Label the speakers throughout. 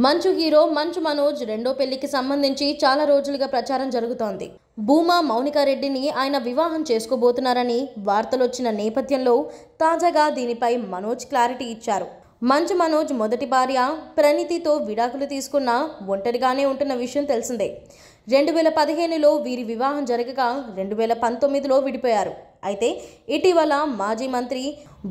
Speaker 1: మంచు హీరో మంచు మనోజ్ రెండో పెళ్లికి సంబంధించి చాలా రోజులుగా ప్రచారం జరుగుతోంది. భూమా మౌనికా రెడ్డిని ఆయన వివాహం చేసుకోబోతున్నారని వార్తలొచ్చిన నేపథ్యంలో తాజాగా దీనిపై మనోజ్ క్లారిటీ ఇచ్చారు. మంచు మనోజ్ మొదటి భార్య ప్రణీతితో విడాకులు తీసుకున్న ఒంటరిగానే ఉంటున్న విషయం తెలిసిందే. 2015లో వీరి వివాహం జరగగా 2019లో విడిపోయారు. అయితే ఇటీవల మాజీ మంత్రి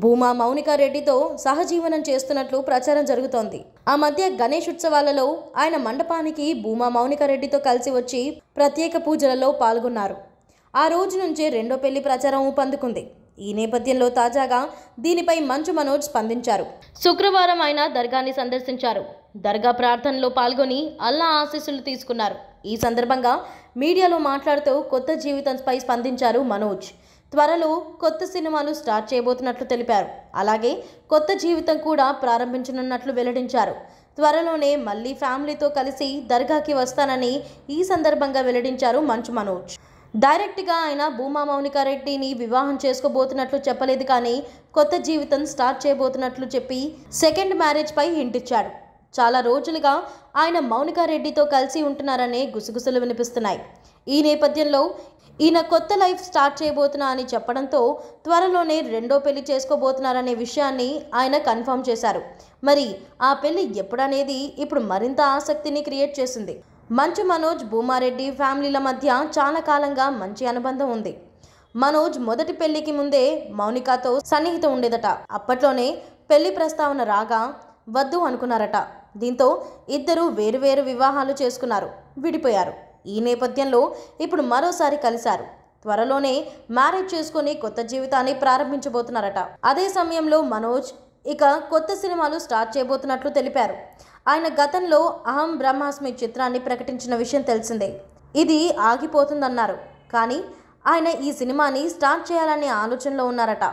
Speaker 1: భూమా మౌనికా రెడ్డితో సహజీవనం చేస్తున్నట్లు ప్రచారం జరుగుతోంది. ఆ మధ్య గణేష్ ఉత్సవాలలో ఆయన మండపానికి భూమా మౌనికా రెడ్డితో కలిసి వచ్చి ప్రత్యేక పూజలలో పాల్గొన్నారు. ఆ రోజు నుంచే రెండో పెళ్లి ప్రచారం ఊపందుకుంది. ఈ నేపథ్యంలో తాజాగా దీనిపై మంచు మనోజ్ స్పందించారు. శుక్రవారం ఆయన దర్గాని సందర్శించారు. దర్గా ప్రార్థనలో పాల్గొని అల్లా ఆశీస్సులు తీసుకున్నారు. ఈ సందర్భంగా మీడియాలో మాట్లాడుతూ కొత్త జీవితంపై స్పందించారు మనోజ్. త్వరలో కొత్త సినిమాలు స్టార్ట్ చేయబోతున్నట్లు తెలిపారు. అలాగే కొత్త జీవితం కూడా ప్రారంభించనున్నట్లు వెల్లడించారు. త్వరలోనే మళ్ళీ ఫ్యామిలీతో కలిసి దర్గాకి వస్తానని ఈ సందర్భంగా వెల్లడించారు మంచు మనోజ్. డైరెక్ట్గా ఆయన భూమా మౌనికా రెడ్డిని వివాహం చేసుకోబోతున్నట్లు చెప్పలేదు, కానీ కొత్త జీవితం స్టార్ట్ చేయబోతున్నట్లు చెప్పి సెకండ్ మ్యారేజ్ పై హింట్ ఇచ్చాడు. చాలా రోజులుగా ఆయన మౌనికా రెడ్డితో కలిసి ఉంటున్నారనే గుసగుసలు వినిపిస్తున్నాయి. ఈ నేపథ్యంలో ఈయన కొత్త లైఫ్ స్టార్ట్ చేయబోతున్నా అని చెప్పడంతో త్వరలోనే రెండో పెళ్లి చేసుకోబోతున్నారనే విషయాన్ని ఆయన కన్ఫర్మ్ చేశారు. మరి ఆ పెళ్లి ఎప్పుడనేది ఇప్పుడు మరింత ఆసక్తిని క్రియేట్ చేసింది. మంచు మనోజ్ భూమారెడ్డి ఫ్యామిలీల మధ్య చాలా కాలంగా మంచి అనుబంధం ఉంది. మనోజ్ మొదటి పెళ్లికి ముందే మౌనికాతో సన్నిహితం ఉండేదట. అప్పట్లోనే పెళ్లి ప్రస్తావన రాగా వద్దు అనుకున్నారట. దీంతో ఇద్దరు వేరువేరు వివాహాలు చేసుకున్నారు, విడిపోయారు. ఈ నేపథ్యంలో ఇప్పుడు మరోసారి కలిశారు. త్వరలోనే మ్యారేజ్ చేసుకుని కొత్త జీవితాన్ని ప్రారంభించబోతున్నారట. అదే సమయంలో మనోజ్ ఇక కొత్త సినిమాలు స్టార్ట్ చేయబోతున్నట్లు తెలిపారు. ఆయన గతంలో అహం బ్రహ్మాస్మి చిత్రాన్ని ప్రకటించిన విషయం తెలిసిందే. ఇది ఆగిపోతుందన్నారు, కానీ ఆయన ఈ సినిమాని స్టార్ట్ చేయాలనే ఆలోచనలో ఉన్నారట.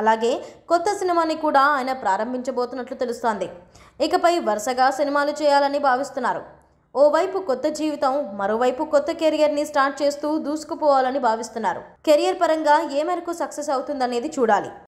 Speaker 1: అలాగే కొత్త సినిమాని కూడా ఆయన ప్రారంభించబోతున్నట్లు తెలుస్తోంది. ఇకపై వరుసగా సినిమాలు చేయాలని భావిస్తున్నారు. ఓవైపు కొత్త జీవితం, మరోవైపు కొత్త కెరియర్ని స్టార్ట్ చేస్తూ దూసుకుపోవాలని భావిస్తున్నారు. కెరియర్ పరంగా ఏ మేరకు సక్సెస్ అవుతుందనేది చూడాలి.